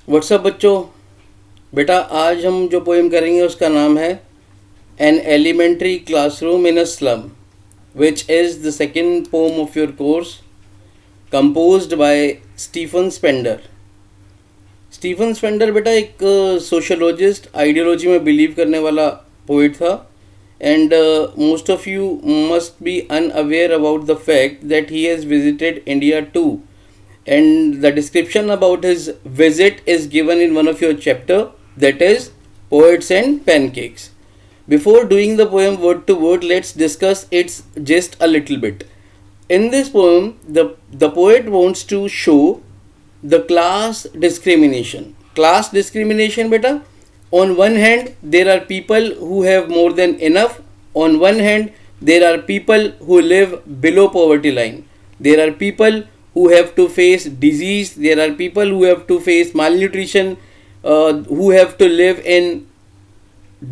WhatsApp बच्चों, बेटा आज हम जो पोएम करेंगे उसका नाम है an elementary classroom in a slum, which is the second poem of your course, composed by Stephen Spender. Stephen Spender बेटा एक सोशोलॉजिस्ट, आइडियोलॉजी में बिलीव करने वाला पोइट था, and most of you must be unaware about the fact that he has visited India too, and the description about his visit is given in one of your chapter, that is Poets and Pancakes. Before doing the poem word to word, let's discuss its gist a little bit. In this poem, the poet wants to show the class discrimination. Class discrimination beta, on one hand there are people who have more than enough, on one hand there are people who live below poverty line, there are people who have to face disease, there are people who have to face malnutrition, who have to live in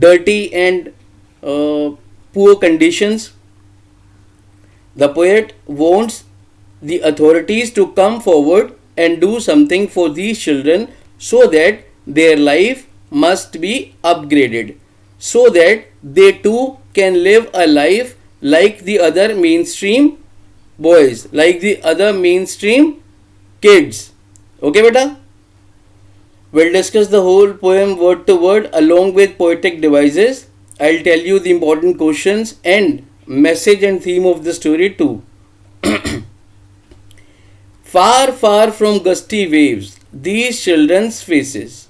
dirty and poor conditions. The poet wants the authorities to come forward and do something for these children so that their life must be upgraded, so that they too can live a life like the other mainstream boys, like the other mainstream kids. Okay beta, we'll discuss the whole poem word to word along with poetic devices. I'll tell you the important questions and message and theme of the story too. Far far from gusty waves these children's faces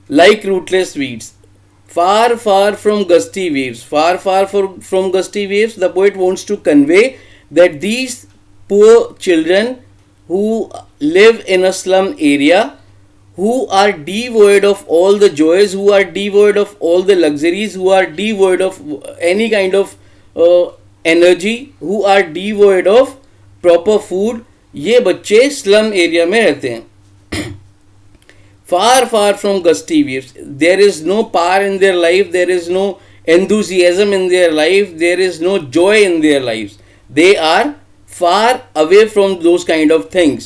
like rootless weeds. Far far from gusty waves, far far from gusty waves, the poet wants to convey that these poor children who live in a slum area, who are devoid of all the joys, who are devoid of all the luxuries, who are devoid of any kind of energy, who are devoid of proper food, ये बच्चे slum area में रहते हैं. Far far from gusty waves, there is no power in their life, there is no enthusiasm in their life, there is no joy in their lives. They are far away from those kind of things.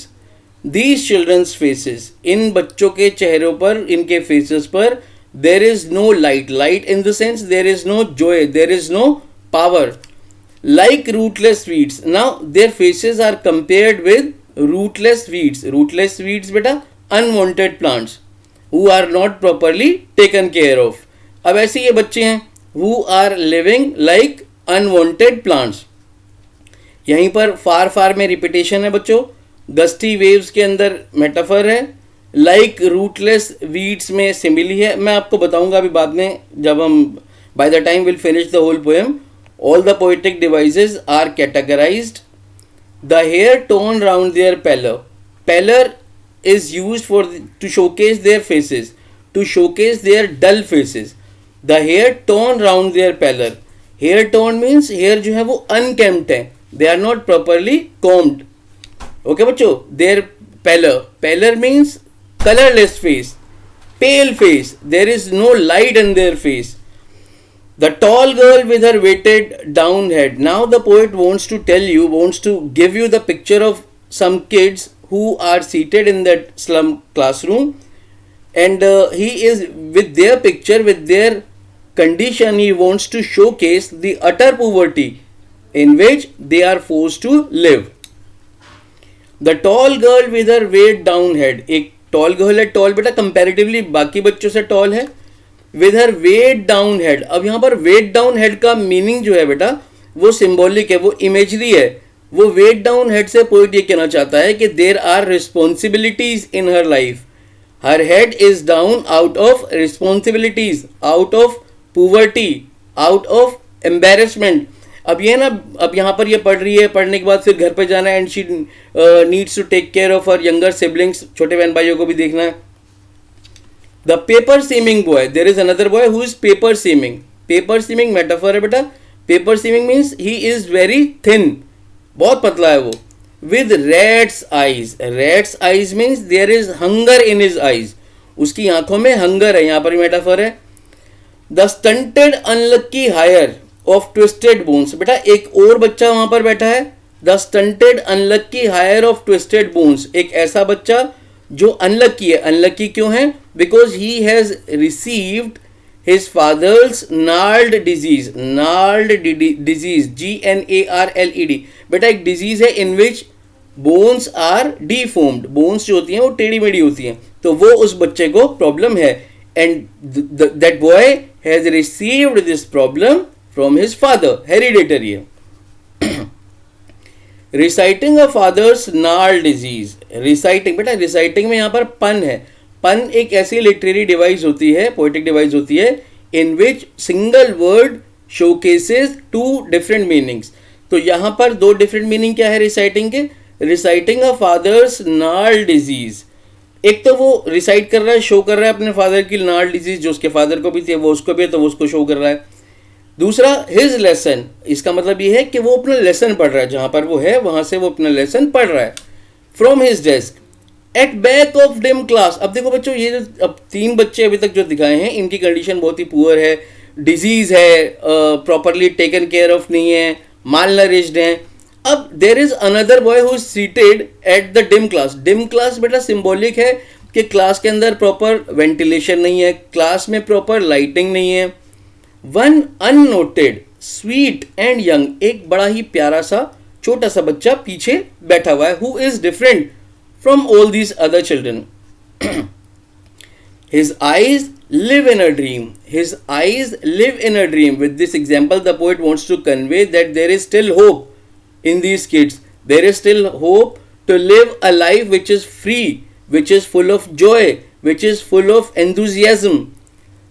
These children's faces, इन बच्चों के चेहरों पर, इनके faces पर, there is no light. Light in the sense there is no joy, there is no power. Like rootless weeds. Now their faces are compared with rootless weeds. Rootless weeds बेटा unwanted plants who are not properly taken care of. अब ऐसे ये बच्चे हैं who are living like unwanted plants. यहीं पर फार far में repetition है बच्चों, गस्टी वेव्स के अंदर मेटाफर है, लाइक रूटलेस वीड्स में सिमिली है. मैं आपको बताऊंगा अभी बाद में जब हम by the time will finish the whole poem. All the poetic devices are categorised. The hair torn round their pallor. Pallor is used for to showcase their faces, to showcase their dull faces. The hair torn round their pallor. Hair torn means hair जो है वो अनकेम्प्ड है, they are not properly combed. Okay बच्चों, their pallor means colorless face, pale face, there is no light in their face. The tall girl with her weighted down head. Now the poet wants to give you the picture of some kids who are seated in that slum classroom, and he is with their picture, with their condition, he wants to showcase the utter poverty in which they are forced to live. The tall girl with her weighed down head. एक tall girl है, tall बेटा comparatively बाकी बच्चों से tall है, with her weighed down head. अब यहाँ पर weighed down head का meaning जो है बेटा वो symbolic है, वो imagery है. वो weighed down head से poet ये कहना चाहता है कि there are responsibilities in her life. Her head is down out of responsibilities, out of poverty, out of embarrassment. अब ये ना, अब यहाँ पर ये पढ़ रही है, पढ़ने के बाद फिर घर पे जाना है, and she needs to take care of her younger siblings, छोटे बहन भाइयों को भी देखना है. The paper seeming boy, there is another boy who is paper seeming. Paper seeming metaphor है बेटा. Paper seeming means he is very thin, बहुत पतला है वो. With rat's eyes. Rat's eyes means there is hunger in his eyes, उसकी आंखों में hunger है, यहाँ पर मेटाफर है. The stunted unlucky heir of twisted bones. बेटा एक और बच्चा वहां पर बैठा है, the stunted unlucky heir of twisted bones. एक ऐसा बच्चा जो अनलकी है, अनलकी क्यों है? Because he has received his father's gnarled disease, GNARLED। बेटा एक डिजीज है in which bones are deformed, bones जो होती हैं वो टेढ़ी मेढ़ी होती हैं, तो वो उस बच्चे को प्रॉब्लम है, and that boy has received this problem from his father, hereditary है। Reciting a father's gnarled disease, reciting, बेटा reciting में यहाँ पर पन है। पन एक ऐसी लिटरेरी डिवाइस होती है, पोएटिक डिवाइस होती है, in which single word showcases two different meanings. तो यहाँ पर दो डिफरेंट मीनिंग क्या है रिसाइटिंग के? रिसाइटिंग अ फादर्स नाल डिजीज, एक तो वो रिसाइट कर रहा है, शो कर रहा है अपने फादर की नाल डिजीज, जो उसके फादर को भी थी वो उसको भी है, तो वो उसको शो कर रहा है। दूसरा हिज लेसन, इसका मतलब ये है कि वो अपना लेसन पढ़ रहा है, जहाँ पर वो है वहाँ से वो अपना लेसन पढ़ रहा है। From his desk at back of dim class. अब देखो बच्चों, ये जो अब 3 बच्चे अभी तक जो दिखाए हैं, इनकी कंडीशन बहुत ही पुअर है, डिजीज है, प्रॉपरली टेकन केयर ऑफ नहीं है, माल नरिश्ड हैं। अब there is another boy who is seated at the dim class. Dim class बेटा सिंबॉलिक है कि क्लास के अंदर प्रॉपर वेंटिलेशन नहीं है, क्लास में प्रॉपर लाइटिंग नहीं है। One unnoted sweet and young, एक बड़ा ही प्यारा सा छोटा सा बच्चा पीछे बैठा हुआ है, who is different from all these other children। His eyes live in a dream. His eyes live in a dream. With this example, the poet wants to convey that there is still hope in these kids. There is still hope to live a life which is free, which is full of joy, which is full of enthusiasm.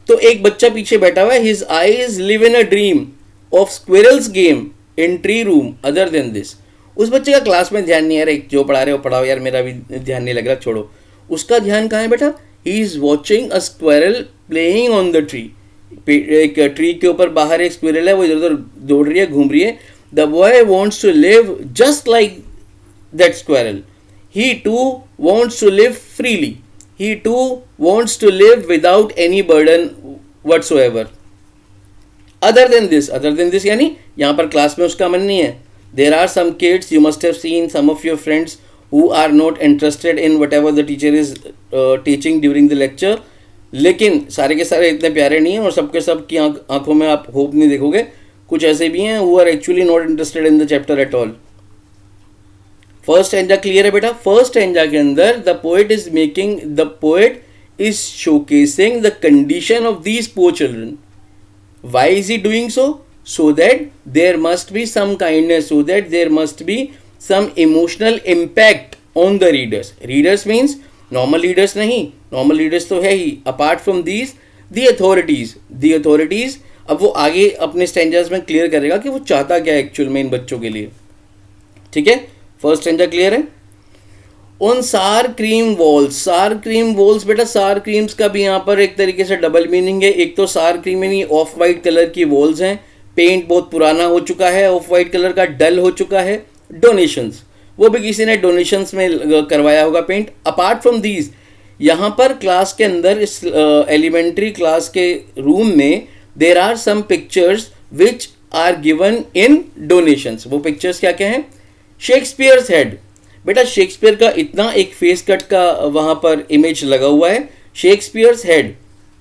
तो एक बच्चा पीछे बैठा हुआ है, his eyes live in a dream of squirrel's game in tree room. Other than this, उस बच्चे का क्लास में ध्यान नहीं है, अरे जो पढ़ा रहे हो पढ़ाओ यार, मेरा भी ध्यान नहीं लग रहा, छोड़ो। उसका ध्यान कहाँ है बेटा? He is watching a squirrel playing on the tree. एक ट्री के ऊपर बाहर एक स्क्वेरल है, वो इधर उधर दौड़ रही है, घूम रही है। The boy wants to live just like that squirrel. He too wants to live freely, he too wants to live without any burden whatsoever. Other than this यानी यहाँ पर क्लास में उसका मन नहीं है। There are some kids, you must have seen some of your friends who are not interested in whatever the teacher is teaching during the lecture, लेकिन सारे के सारे इतने प्यारे नहीं हैं और सबके सब की आंखों में आप होप नहीं देखोगे। कुछ ऐसे भी हैं who are actually not interested in the chapter at all। First stanza clear है बेटा? फर्स्ट स्टैंजा के अंदर the poet is showcasing the condition of these poor children। Why is he doing so? So that there must be some kindness, so that there must be some emotional impact on the readers। Readers means normal readers नहीं, normal readers तो है ही। Apart from these, the authorities, अब वो आगे अपने stanzas में clear करेगा कि वो चाहता क्या है एक्चुअल में इन बच्चों के लिए। ठीक है, फर्स्ट स्टैंजा क्लियर है। ऑन सार क्रीम वॉल्स, बेटा सार क्रीम्स का भी यहाँ पर एक तरीके से डबल मीनिंग है। एक तो सार क्रीम यानी ऑफ वाइट कलर की वॉल्स हैं, पेंट बहुत पुराना हो चुका है, ऑफ वाइट कलर का डल हो चुका है। डोनेशंस, वो भी किसी ने डोनेशंस में करवाया होगा पेंट। अपार्ट फ्रॉम दीज, यहाँ पर क्लास के अंदर इस एलिमेंट्री क्लास के रूम में there are some pictures which are given in donations. वो पिक्चर्स क्या क्या हैं? शेक्सपियर्स हेड, बेटा शेक्सपियर का इतना एक फेस कट का वहाँ पर इमेज लगा हुआ है, Shakespeare's head.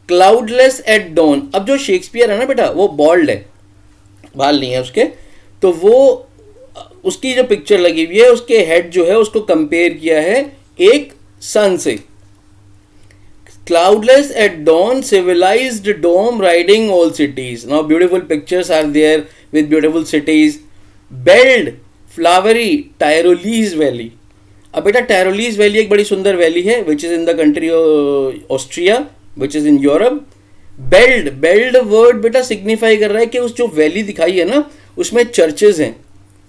Cloudless at dawn, अब जो शेक्सपियर है ना बेटा वो बॉल्ड है, बाल नहीं है उसके, तो वो उसकी जो पिक्चर लगी हुई है उसके हेड जो है उसको कंपेयर किया है एक सन से। Cloudless at dawn, civilized dome riding all cities. Now beautiful pictures are there with beautiful cities. Belled flowery Tyrolese valley, अब बेटा टायरोलीज वैली एक बड़ी सुंदर वैली है which is in the country Austria which is in Europe. Belled word बेटा signify कर रहा है कि उस जो वैली दिखाई है ना उसमें चर्चेज हैं,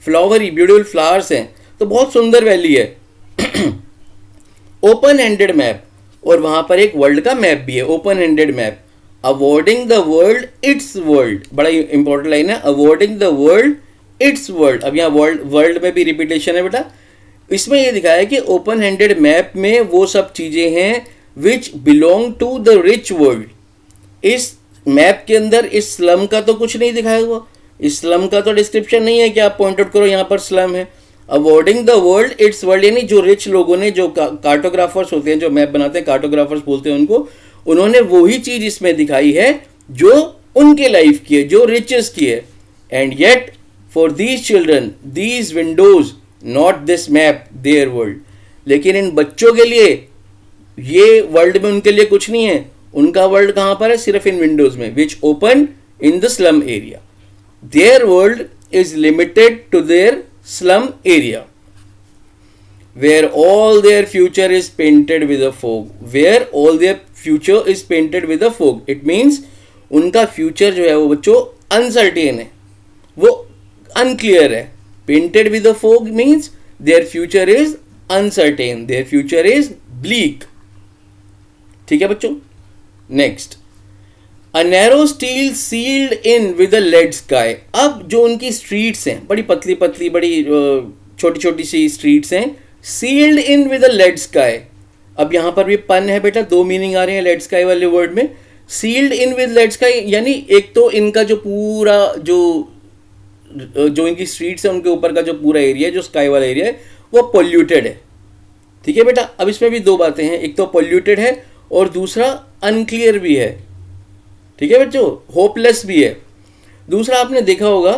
फ्लावरी ब्यूटीफुल फ्लावर्स हैं, तो बहुत सुंदर वैली है। ओपन हैंडेड मैप, और वहां पर एक वर्ल्ड का मैप भी है, open handed map. Awarding the world it's world, बड़ा इंपॉर्टेंट लाइन है, awarding the world it's world. अब यहाँ वर्ल्ड में भी रिपीटेशन है बेटा। इसमें ये दिखाया है कि ओपन हैंडेड मैप में वो सब चीजें हैं which belong to the rich world. इस मैप के अंदर इस स्लम का तो कुछ नहीं दिखाया हुआ, इस स्लम का तो डिस्क्रिप्शन नहीं है कि आप पॉइंट आउट करो यहाँ पर स्लम है। Awarding the world it's world, यानी जो रिच लोगों ने, जो कार्टोग्राफर्स होते हैं, जो मैप बनाते हैं, कार्टोग्राफर्स बोलते हैं उनको, उन्होंने वही चीज इसमें दिखाई है जो उनके लाइफ की है, जो रिचेस की है. And yet for these children these Windows not this map there world. लेकिन इन बच्चों के लिए ये वर्ल्ड में उनके लिए कुछ नहीं है. उनका वर्ल्ड कहां पर है? सिर्फ इन विंडोज में, which open in the slum area. Their world is limited to their slum area where all their future is painted with a fog. Where all their future is painted with a fog. It means उनका future जो है वो बच्चों uncertain है, वो unclear है. Painted with a fog means their future is uncertain, their future is bleak. ठीक है बच्चों. Next, A narrow steel sealed in with a lead sky. अब जो उनकी स्ट्रीट्स हैं, बड़ी पतली पतली, बड़ी छोटी छोटी सी स्ट्रीट्स हैं, sealed in with a lead sky. अब यहाँ पर भी पन है बेटा, दो मीनिंग आ रहे हैं लेड स्काई वाले वर्ड में. Sealed in with lead sky यानी एक तो इनका जो पूरा जो इनकी स्ट्रीट्स है उनके ऊपर का जो पूरा एरिया है, जो स्काई वाला एरिया है, वो पोल्यूटेड है. ठीक है बेटा. अब इसमें भी दो बातें हैं, एक तो पोल्यूटेड है और दूसरा अनक्लियर भी है. ठीक है बच्चों, होपलेस भी है. दूसरा आपने देखा होगा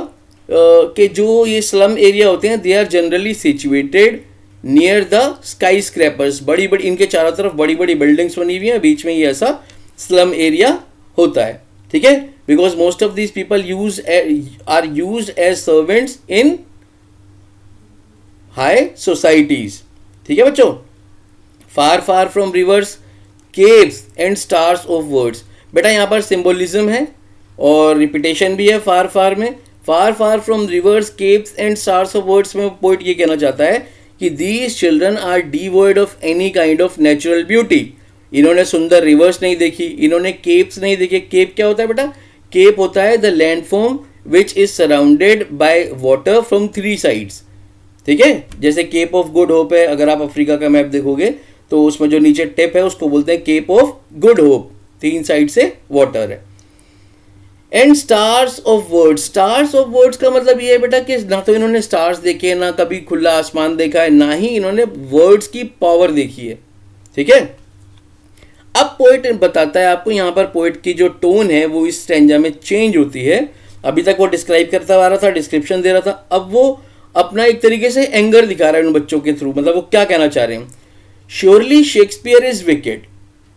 कि जो ये स्लम एरिया होते हैं, they are generally situated near the skyscrapers. बड़ी बड़ी इनके चारों तरफ बड़ी बड़ी बिल्डिंग्स बनी हुई हैं, बीच में ये ऐसा स्लम एरिया होता है. ठीक है. Because most of these people are used as servants in high societies. ठीक है बच्चों. Far far from rivers, caves and stars of words. बेटा यहाँ पर सिंबोलिज्म है और रिपीटेशन भी है फार फार में. Far far from rivers, caves and stars of words में पोइट ये कहना चाहता है कि these children are devoid of any kind of natural beauty. इन्होंने सुंदर रिवर्स नहीं देखी, इन्होंने केव्स नहीं देखे. केव क्या होता है बेटा? केव होता है the landform which is surrounded by water from 3 sides. ठीक है. जैसे केप ऑफ गुड होप है, अगर आप अफ्रीका का मैप देखोगे तो उसमें जो नीचे टिप है उसको बोलते हैं Cape of Good Hope. 3 side से वाटर है. And stars of words. Stars of words का मतलब ये है बेटा कि ना तो इन्होंने स्टार्स देखे, ना कभी खुला आसमान देखा है, ना ही इन्होंने वर्ड्स की पावर देखी है. ठीक है. अब पोइट बताता है आपको, यहाँ पर पोइट की जो टोन है वो इस स्टैंजा में चेंज होती है. अभी तक वो डिस्क्राइब करता आ रहा था, डिस्क्रिप्शन दे रहा था, अब वो अपना एक तरीके से एंगर दिखा रहा है उन बच्चों के थ्रू. मतलब वो क्या कहना चाह रहे हैं. Surely Shakespeare is wicked.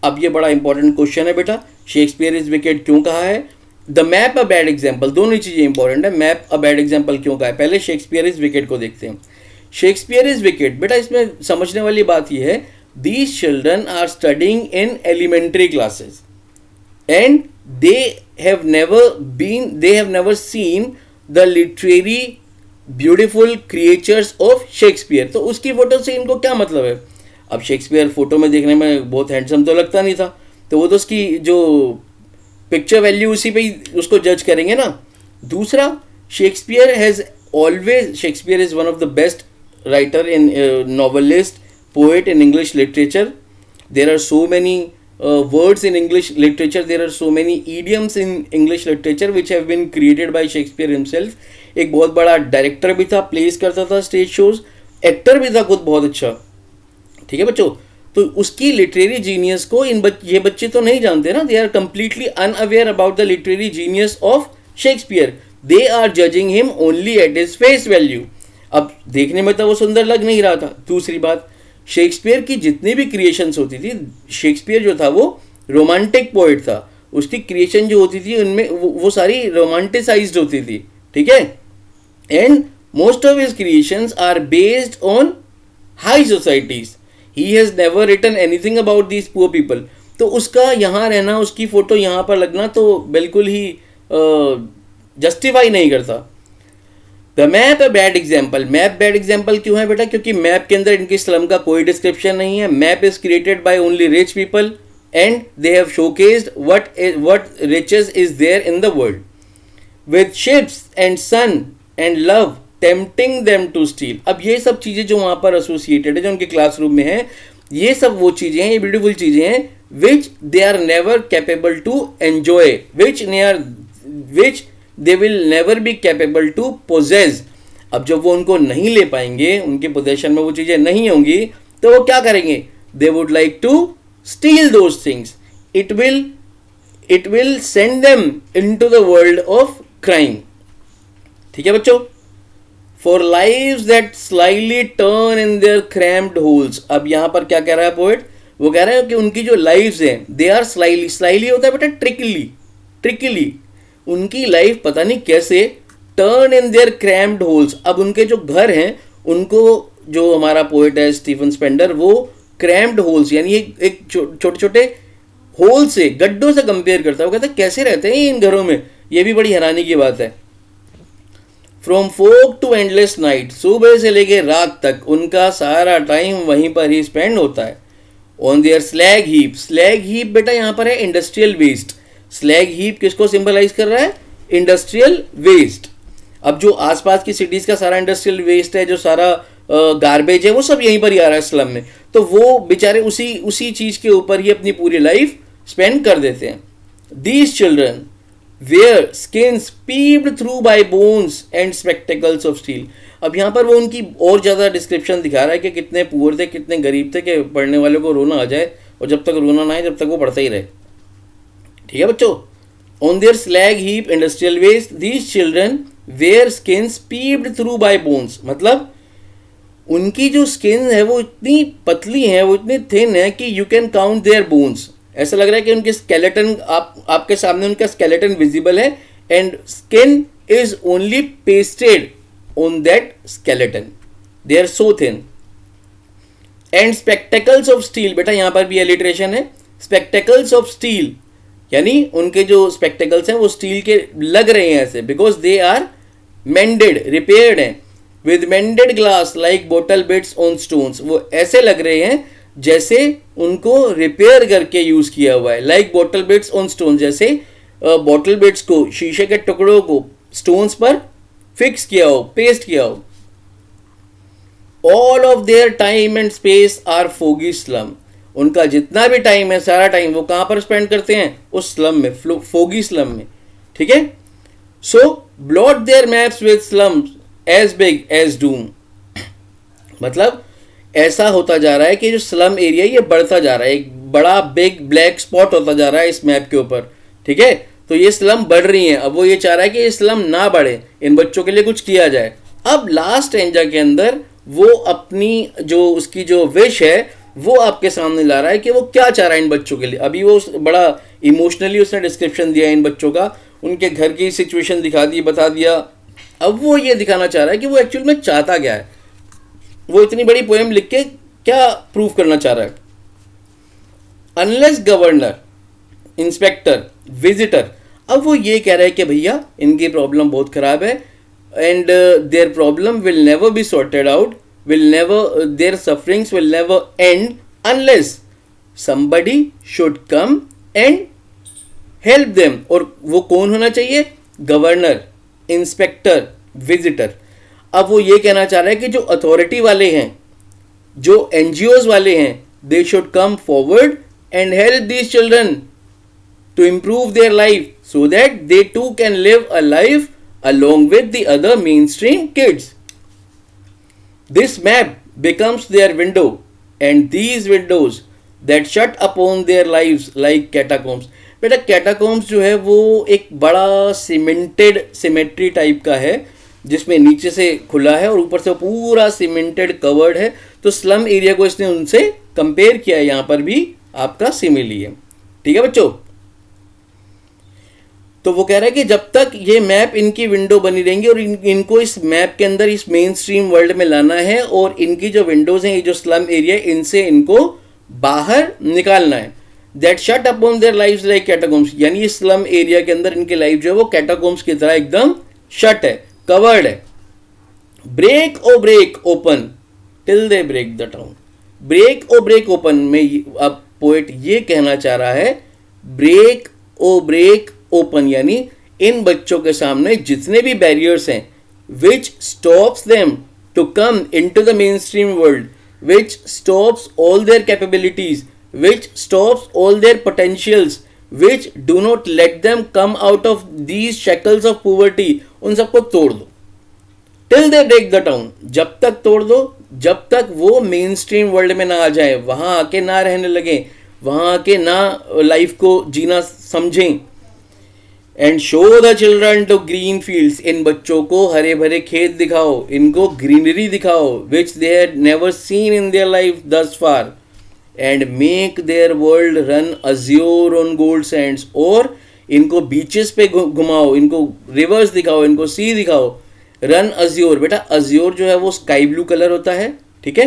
अब ये बड़ा इंपॉर्टेंट क्वेश्चन है बेटा, शेक्सपियर इज विकेड क्यों कहा है? The map a bad example. दोनों चीजें इंपॉर्टेंट है. मैप अ बैड एग्जाम्पल क्यों कहा है? पहले शेक्सपियर इज विकेड को देखते हैं. शेक्सपियर इज विकेड बेटा, इसमें समझने वाली बात यह है, these children are studying in elementary classes and they have never seen the literary beautiful creatures of Shakespeare. तो उसकी फोटो से इनको क्या मतलब है? अब शेक्सपियर फोटो में देखने में बहुत हैंडसम तो लगता नहीं था, तो वो तो उसकी जो पिक्चर वैल्यू उसी पे ही उसको जज करेंगे ना. दूसरा, Shakespeare is one of the best writer in novelist, poet in English literature. There are so many words in English literature, there are so many idioms in English literature which have been created by Shakespeare himself. एक बहुत बड़ा director भी था, place करता था stage shows, actor भी था खुद बहुत अच्छा. ठीक है बच्चों. तो उसकी लिटरेरी जीनियस को ये बच्चे तो नहीं जानते ना. They are completely unaware about the literary genius of Shakespeare. They are judging him only at his face value. अब देखने में तो वो सुंदर लग नहीं रहा था. दूसरी बात, शेक्सपियर की जितनी भी क्रिएशंस होती थी, शेक्सपियर जो था वो रोमांटिक पोइट था. उसकी क्रिएशन जो होती थी उनमें वो सारी रोमांटिसाइज्ड होती थी. ठीक है. And most of his creations are based on high societies. He has never written anything about these poor people. तो उसका यहाँ रहना, उसकी फोटो यहाँ पर लगना तो बिल्कुल ही जस्टिफाई नहीं करता. The map a bad example. Map bad example क्यों है बेटा? क्योंकि मैप के अंदर इनकी स्लम का कोई डिस्क्रिप्शन नहीं है. Map is created by only rich people and they have showcased what riches is there in the world with ships and sun and love tempting them to steal. अब ये सब चीज़ें जो वहाँ पर एसोसिएटेड है, जो उनके क्लासरूम में है, ये सब वो चीज़ें हैं, ये ब्यूटीफुल चीज़ें हैं which they are never capable to enjoy, which they will never be capable to possess. अब जब वो उनको नहीं ले पाएंगे, उनके पोजेशन में वो चीज़ें नहीं होंगी, तो वो क्या करेंगे? They would like to steal those things. It will send them into the world of crime. ठीक है बच्चों? For lives that slyly turn in their cramped holes. अब यहां पर क्या कह रहा है पोएट? वो कह रहा है कि उनकी जो लाइव्स हैं, दे आर स्लाइली. स्लाइली होता है बेटा ट्रिकली. उनकी लाइफ पता नहीं कैसे turn in their cramped holes. अब उनके जो घर हैं, उनको, जो हमारा पोएट है स्टीफन स्पेंडर, वो क्रैम्प्ड होल्स यानी एक छोटे छोटे होल से, गड्ढों से कंपेयर करता है. वो कहता है कैसे रहते हैं इन घरों में? ये भी बड़ी हैरानी की बात है. From fog to endless night. सुबह से लेके रात तक उनका सारा टाइम वहीं पर ही स्पेंड होता है. On their slag heap. Slag heap बेटा यहाँ पर है इंडस्ट्रियल वेस्ट. स्लैग हीप किसको सिंबलाइज कर रहा है? Industrial waste. अब जो आसपास की सिटीज का सारा इंडस्ट्रियल वेस्ट है, जो सारा गार्बेज है, वो सब यहीं पर ही आ रहा है स्लम में. तो वो बेचारे उसी चीज के ऊपर ही अपनी पूरी लाइफ स्पेंड कर देते हैं. These children wear skins peeped through by bones and spectacles of steel. अब यहाँ पर वो उनकी और ज़्यादा डिस्क्रिप्शन दिखा रहा है कि कितने पुअर थे, कितने गरीब थे, कि पढ़ने वाले को रोना आ जाए, और जब तक रोना ना आए जब तक वो पढ़ता ही रहे. ठीक है बच्चों? On their slag heap industrial waste, these children wear skins peeped through by bones. मतलब उनकी जो स्किन है वो इतनी पतली है, वो इतनी थिन है कि you can count their bones. ऐसा लग रहा है कि उनके स्केलेटन, आपके सामने उनका स्केलेटन विजिबल है, and skin is only pasted on that skeleton. They are so thin. And spectacles of steel. बेटा यहां पर भी एलिट्रेशन है. स्पेक्टेकल्स ऑफ स्टील यानी उनके जो स्पेक्टेकल्स हैं वो स्टील के लग रहे हैं ऐसे, because they are mended, repaired हैं. With mended glass like bottle bits on stones. वो ऐसे लग रहे हैं जैसे उनको रिपेयर करके यूज किया हुआ है. Like bottle bits on stone, जैसे बॉटल बिट्स को, शीशे के टुकड़ों को स्टोन्स पर फिक्स किया हो, पेस्ट किया हो. All of their time and space are foggy slum. उनका जितना भी टाइम है, सारा टाइम वो कहां पर स्पेंड करते हैं? उस स्लम में, फोगी स्लम में. ठीक है? So blot their maps with slums as big as doom. मतलब ऐसा होता जा रहा है कि जो स्लम एरिया ये बढ़ता जा रहा है, एक बड़ा बिग ब्लैक स्पॉट होता जा रहा है इस मैप के ऊपर. ठीक है? तो ये स्लम बढ़ रही हैं. अब वो ये चाह रहा है कि ये स्लम ना बढ़े, इन बच्चों के लिए कुछ किया जाए. अब लास्ट एंजा के अंदर वो अपनी जो उसकी जो विश है वो आपके सामने ला रहा है कि वो क्या चाह रहा है इन बच्चों के लिए. अभी वो बड़ा इमोशनली उसने डिस्क्रिप्शन दिया इन बच्चों का, उनके घर की सिचुएशन दिखा दी, बता दिया. अब वो ये दिखाना चाह रहा है कि वो एक्चुअल में चाहता क्या है. वो इतनी बड़ी पोएम लिख के क्या प्रूव करना चाह रहा है? Unless governor, inspector, visitor. अब वो ये कह रहा है कि भैया इनकी प्रॉब्लम बहुत खराब है, and their problem will never be sorted out, their sufferings will never end unless somebody should come and help them. और वो कौन होना चाहिए? Governor, inspector, visitor. अब वो ये कहना चाह रहा है कि जो अथॉरिटी वाले हैं, जो NGOs वाले हैं, they should come forward and help these children to improve their life so that they too can live a life along with the other mainstream kids. This map becomes their window, and these windows that shut upon their lives like catacombs. बेटा catacombs जो है वो एक बड़ा cemented symmetry type का है, जिसमें नीचे से खुला है और ऊपर से पूरा सीमेंटेड कवर्ड है. तो स्लम एरिया को इसने उनसे कंपेयर किया है. यहाँ पर भी आपका सिमिली है. ठीक है बच्चों? तो वो कह रहा है कि जब तक ये मैप इनकी विंडो बनी रहेंगी और इनको इस मैप के अंदर इस मेन स्ट्रीम वर्ल्ड में लाना है, और इनकी जो विंडोज हैं, ये जो स्लम एरिया, इनसे इनको बाहर निकालना है. That shut upon their lives like catacombs. यानी इस स्लम एरिया के अंदर इनकी लाइफ जो है वो कैटाकॉम्स की तरह एकदम शट है, कवर्ड है. Break O break open till they break the town. Break O break open में अब पोएट ये कहना चाह रहा है, ब्रेक ओ ब्रेक ओपन यानी इन बच्चों के सामने जितने भी बैरियर्स हैं, which stops them to come into the main stream world, which stops all their capabilities, which stops all their potentials, which do not let them come out of these shackles of poverty, उन सबको तोड़ दो. Till they break the town, जब तक तोड़ दो, जब तक वो मेन स्ट्रीम वर्ल्ड में ना आ जाए, वहां आके ना रहने लगे, वहां आके ना लाइफ को जीना समझें। And show the children to green fields, इन बच्चों को हरे भरे खेत दिखाओ, इनको ग्रीनरी दिखाओ which they had never seen in their life thus far, and make their world run azure on gold sands, और इनको बीचेस पे घुमाओ, इनको रिवर्स दिखाओ, इनको सी दिखाओ। रन अज्योर, बेटा अज्योर जो है वो स्काई ब्लू कलर होता है, ठीक है,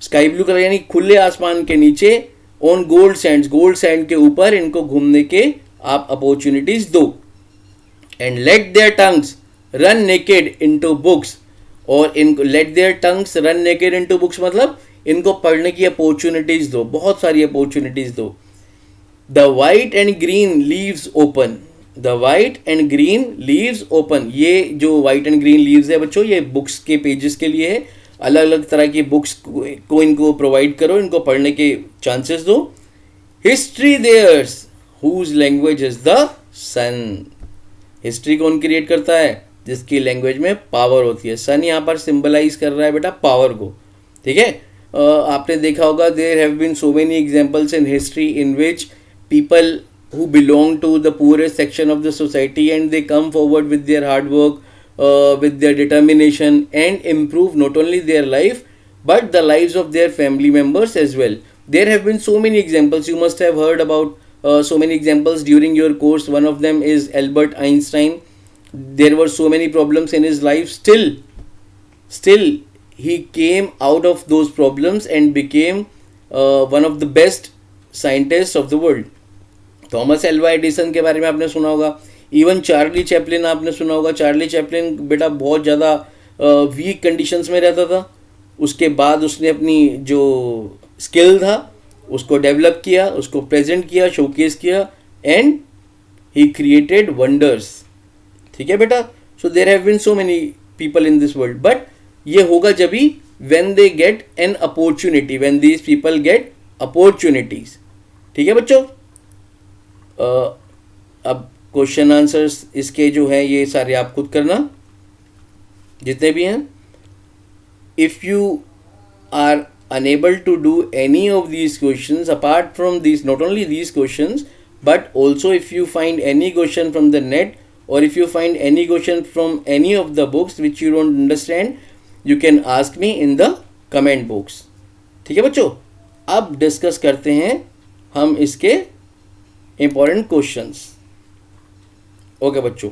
स्काई ब्लू कलर यानी खुले आसमान के नीचे, on gold sands, gold sand के ऊपर इनको घूमने के आप अपॉर्चुनिटीज दो। And let their tongues run naked into books, और इनको let their tongues run naked into books मतलब इनको पढ़ने की अपॉर्चुनिटीज दो, बहुत सारी अपॉर्चुनिटीज दो। The white and green leaves open, the white and green leaves open, ये जो वाइट एंड ग्रीन लीव्स है बच्चों ये बुक्स के पेजेस के लिए है, अलग अलग तरह की बुक्स को इनको प्रोवाइड करो, इनको पढ़ने के चांसेस दो। History theirs whose language is the sun, history कौन क्रिएट करता है, जिसकी लैंग्वेज में पावर होती है। सन यहाँ पर सिंबलाइज कर रहा है बेटा पावर को, ठीक है। आपने देखा होगा there have been so many examples in history in which people who belong to the poorest section of the society and they come forward with their hard work, with their determination and improve not only their life but the lives of their family members as well. There have been so many examples, you must have heard about so many examples during your course. One of them is Albert Einstein. There were so many problems in his life, still he came out of those problems and became one of the best scientists of the world. Thomas Alva Edison के बारे में आपने सुना होगा, even Charlie Chaplin आपने सुना होगा। Charlie Chaplin बेटा बहुत ज़्यादा वीक कंडीशंस में रहता था, उसके बाद उसने अपनी जो स्किल था उसको डेवलप किया, उसको प्रेजेंट किया, शोकेस किया एंड ही क्रिएटेड वंडर्स, ठीक है बेटा। So there have been so many people in this world, but ये होगा जब ही when they get an opportunity, when these people get opportunities, ठीक है बच्चों। अब क्वेश्चन आंसर्स इसके जो हैं ये सारे आप खुद करना जितने भी हैं। If you are unable to do any of these questions apart from these, not only these questions but also if you find any question from the net और if you find any question from any of the books which you don't understand, you can ask me in the comment box, ठीक है बच्चों। अब discuss करते हैं हम इसके important questions. Okay बच्चों,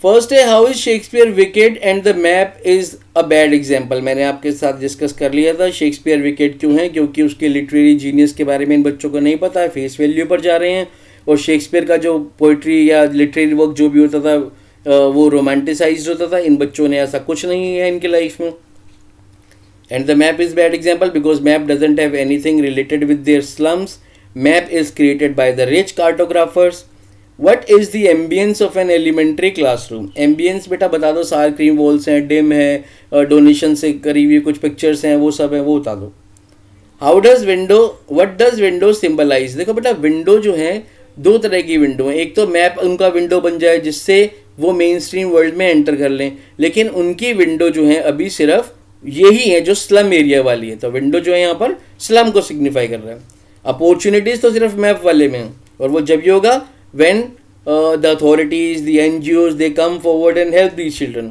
फर्स्ट है how is Shakespeare wicked and the map is a bad example. मैंने आपके साथ डिस्कस कर लिया था शेक्सपियर विकेड क्यों है, क्योंकि उसके लिटरेरी जीनियस के बारे में इन बच्चों को नहीं पता है, फेस वैल्यू पर जा रहे हैं, और शेक्सपियर का जो पोइट्री या लिटरेरी वर्क जो भी होता था वो रोमांटिसाइज्ड होता था। इन बच्चों ने ऐसा कुछ नहीं है इनकी लाइफ में। And the map is bad example because map doesn't have anything related with their slums. Map is created by the rich cartographers. What is the ambience of an elementary classroom? Ambience बेटा बता दो, सारे cream walls हैं, dim है, donation से करी हुई कुछ पिक्चर्स हैं, वो सब है, वो बता दो. How does window, what does window symbolise? देखो बेटा विंडो जो है दो तरह की विंडो है, एक तो मैप उनका विंडो बन जाए जिससे वो मेन स्ट्रीम वर्ल्ड में एंटर कर लें, लेकिन उनकी विंडो जो है अभी सिर्फ यही है जो स्लम एरिया वाली है. तो विंडो जो है यहाँ पर स्लम को सिग्निफाई कर रहा है. अपॉर्चुनिटीज तो सिर्फ मैप वाले में, और वो जब भी होगा when the authorities, the NGOs, they come forward and help these children.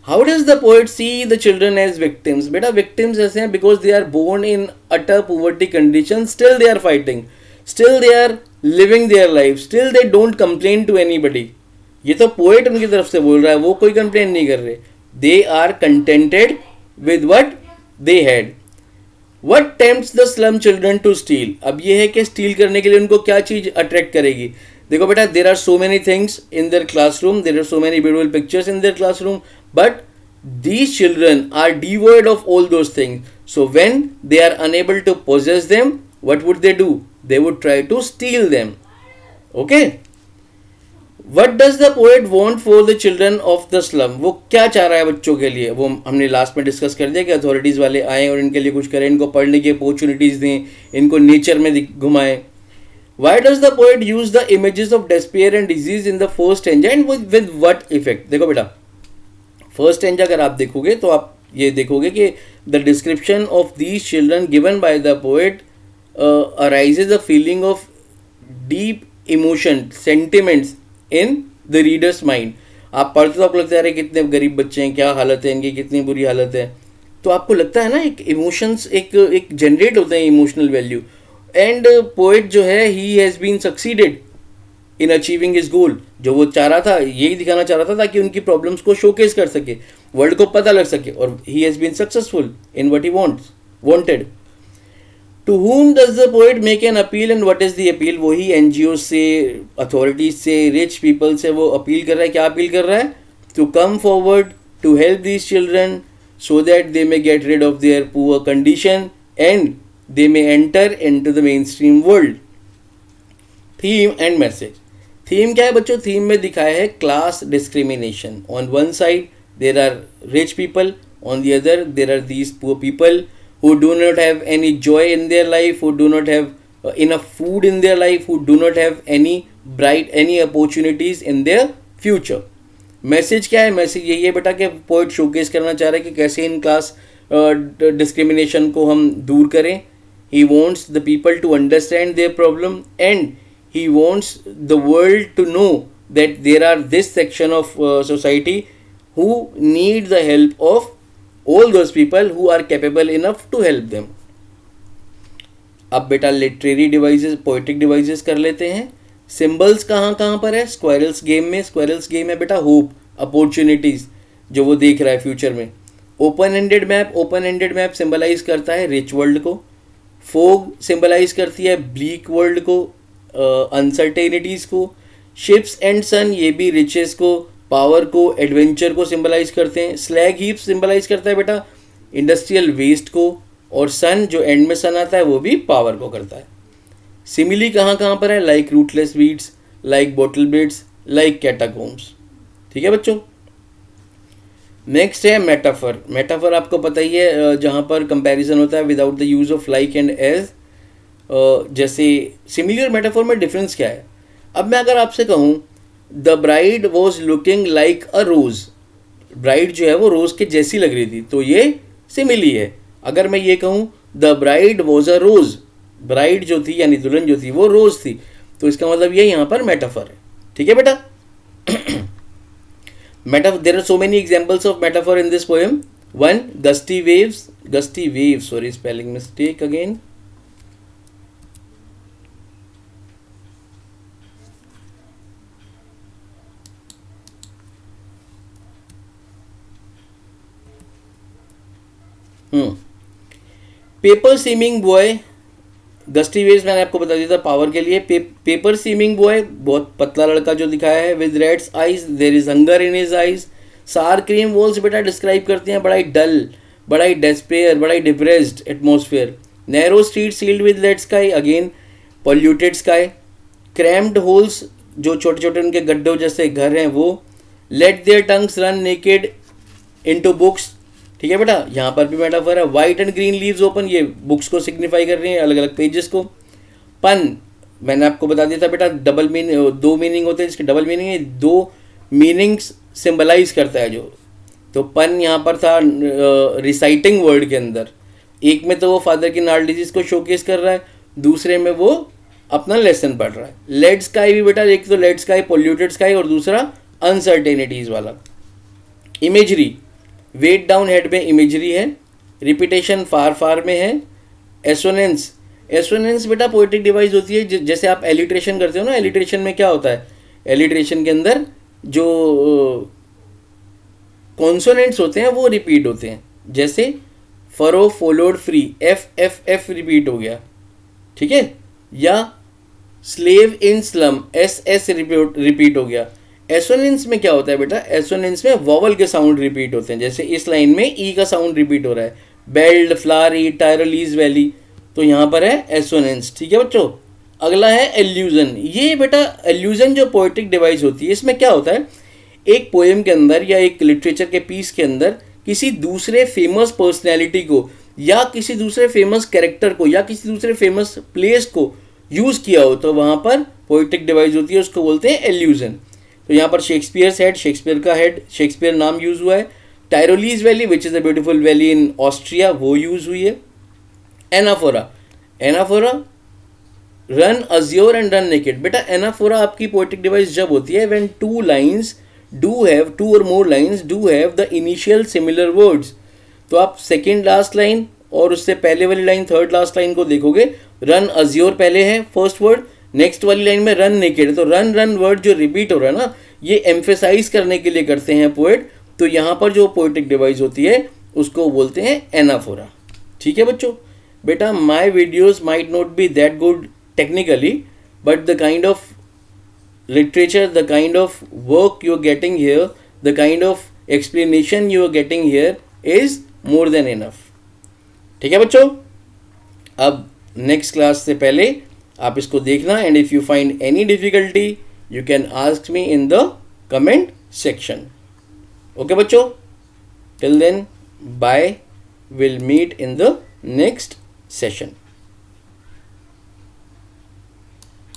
How does the poet see the children as victims? बेटा विक्टिम्स ऐसे हैं because they are born in utter poverty condition, still they are fighting, still they are living their life, still they don't complain to anybody. ये तो poet उनकी तरफ से बोल रहा है, वो कोई कंप्लेन नहीं कर रहे. They are contented with what they had. What tempts the slum children to steal? अब ये है कि स्टील करने के लिए उनको क्या चीज़ अट्रैक्ट करेगी. देखो बेटा there are so many things in their classroom, there are so many beautiful pictures in their classroom, but these children are devoid of all those things. So when they are unable to possess them, what would they do? They would try to steal them. Okay? What does the poet want for the children of the slum? वो क्या चाह रहा है बच्चों के लिए? वो हमने लास्ट में डिस्कस कर दिया कि अथॉरिटीज़ वाले आएँ और इनके लिए कुछ करें, इनको पढ़ने की अपॉर्चुनिटीज़ दें, इनको नेचर में घुमाएं. Why does the poet use the images of despair and disease in the first stanza and with what effect? देखो बेटा फर्स्ट स्टैंजा अगर आप देखोगे तो आप ये देखोगे कि the description of these children given by the poet arises a feeling of deep emotion sentiments in the readers mind. आप पढ़ते तो आपको लगता है अरे कितने गरीब बच्चे हैं, क्या हालत है इनकी, कितनी बुरी हालत है, तो आपको लगता है ना एक इमोशंस एक जनरेट होते हैं इमोशनल वैल्यू। एंड पोएट जो है he has been succeeded in achieving his goal. जो वो चाह रहा था, यही दिखाना चाह रहा था ताकि उनकी प्रॉब्लम्स को शोकेस कर सके, वर्ल्ड को पता लग सके, और he has been successful in what he wanted. To whom does the poet make an appeal and what is the appeal? वही NGO से, अथॉरिटीज से, रिच पीपल से वो अपील कर रहा है। क्या अपील कर रहा है? To come forward to help these children so that they may get rid of their poor condition and they may enter into the main stream world. Theme and message. Theme क्या है बच्चों? Theme में दिखाया है class discrimination. On one side there are rich people, on the other there are these poor people who do not have any joy in their life, who do not have enough food in their life, who do not have any opportunities in their future. Message क्या है? Message यही है बेटा कि poet showcase करना चाह रहा है कि कैसे इन क्लास डिस्क्रिमिनेशन को हम दूर करें। He wants the people to understand their problem and he wants the world to know that there are this section of society who need the help of all those people who are capable enough to help them. अब बेटा literary devices, poetic devices कर लेते हैं। Symbols कहाँ कहाँ पर है? Squirrels game में। स्क्वायरल्स गेम है बेटा होप, अपॉर्चुनिटीज जो वो देख रहा है फ्यूचर में। Open ended map, open ended map symbolize करता है रिच वर्ल्ड को। फोग सिंबलाइज करती है ब्लीक वर्ल्ड को, अनसर्टेनिटीज को। शिप्स एंड सन ये भी रिचेस को, पावर को, एडवेंचर को सिंबलाइज करते हैं। स्लैग हीप सिंबलाइज करता है बेटा इंडस्ट्रियल वेस्ट को, और सन जो एंड में सन आता है वो भी पावर को करता है। सिमिली कहाँ कहाँ पर है? Like rootless weeds, like bottle breads, like catacombs. ठीक है बच्चों। नेक्स्ट है मेटाफर। मेटाफर आपको पता ही है जहाँ पर कंपैरिजन होता है without the use of like and as. जैसे सिमिली और मेटाफर में डिफरेंस क्या है? अब मैं अगर आपसे कहूँ the bride was looking like a rose, bride जो है वो रोज के जैसी लग रही थी, तो ये सिमिली है। अगर मैं ये कहूँ the bride was a rose, bride जो थी यानी दुल्हन जो थी वो रोज थी, तो इसका मतलब ये यहाँ पर मेटाफर है। ठीक है बेटा। Metaphor, there are so many examples of metaphor in this poem. One, gusty waves, sorry spelling mistake again. Paper seeming boy, gusty waves मैंने आपको बता दिया था पावर के लिए। पेपर सीमिंग बॉय बहुत पतला लड़का जो दिखाया है, with reds eyes, there is hunger in his eyes. Sour cream walls बेटा डिस्क्राइब करते हैं बड़ा ही डल, बड़ा ही डेस्पेयर, बड़ा ही depressed atmosphere. Narrow street sealed with lead sky, again polluted sky. Crammed holes जो छोटे छोटे उनके गड्ढों जैसे घर हैं वो। Let their tongues run naked into books. ठीक है बेटा, यहाँ पर भी मेटाफर है। White and green leaves open, ये बुक्स को सिग्निफाई कर रही हैं, अलग अलग पेजेस को। पन मैंने आपको बता दिया था बेटा डबल मीनिंग, दो मीनिंग होते हैं, इसके डबल मीनिंग है, दो मीनिंग्स सिंबलाइज करता है जो। तो पन यहाँ पर था रिसाइटिंग वर्ड के अंदर। एक में तो वो फादर की नाल डिजीज को शोकेस कर रहा है, दूसरे में वो अपना लेसन पढ़ रहा है। लेड स्काई भी बेटा, एक तो लेड स्काई पॉल्यूटेड स्काई और दूसरा अनसर्टेनिटीज वाला। इमेजरी, वेट डाउन हेड में इमेजरी है। रिपीटेशन फार फार में है। एसोनेंस, एसोनेंस बेटा पोएटिक डिवाइस होती है जैसे आप एलिट्रेशन करते हो ना, एलिट्रेशन में क्या होता है? एलिट्रेशन के अंदर जो कॉन्सोनेंट्स होते हैं वो रिपीट होते हैं, जैसे furrow followed free, F F F repeat हो गया। ठीक है। या स्लेव इन स्लम, एस एस रिपीट हो गया। एसोनेंस में क्या होता है बेटा? एसोनेंस में वॉवल के साउंड रिपीट होते हैं, जैसे इस लाइन में ई का साउंड रिपीट हो रहा है, बेल्ट, फ्लावर, ई, टायरोलीज वैली, तो यहाँ पर है एसोनेंस। ठीक है बच्चों। अगला है एल्यूजन। ये बेटा एल्यूजन जो पोएटिक डिवाइस होती है, इसमें क्या होता है? एक पोएम के अंदर या एक लिटरेचर के पीस के अंदर किसी दूसरे फेमस पर्सनैलिटी को या किसी दूसरे फेमस कैरेक्टर को या किसी दूसरे फेमस प्लेस को यूज़ किया हो तो वहाँ पर पोएटिक डिवाइस होती है, उसको बोलते हैं एल्यूजन। तो यहाँ पर शेक्सपियर हेड, शेक्सपियर का हेड, शेक्सपियर नाम यूज़ हुआ है। Tyrolese valley which is a beautiful valley in Austria, वो यूज़ हुई है. Anaphora, anaphora run azure and run naked. बेटा एनाफोरा आपकी पोएटिक डिवाइस जब होती है when two lines do have, two और more lines do have the initial similar words. तो आप सेकेंड लास्ट लाइन और उससे पहले वाली लाइन, थर्ड लास्ट लाइन को देखोगे, रन अज्योर पहले है फर्स्ट वर्ड, नेक्स्ट वाली लाइन में रन नेकेड. तो रन रन वर्ड जो रिपीट हो रहा है ना, ये एम्फेसाइज करने के लिए करते हैं पोएट. तो यहाँ पर जो पोएटिक डिवाइस होती है उसको बोलते हैं एनाफोरा. ठीक है बच्चों. बेटा my videos might not be that good technically, but the kind of literature, the kind of work you're getting here, the kind of explanation you're getting here is more than enough. ठीक है बच्चों. अब next class से पहले आप इसको देखना, and if you find any difficulty you can ask me in the comment section. Okay बच्चों, till then bye, will meet in the next session.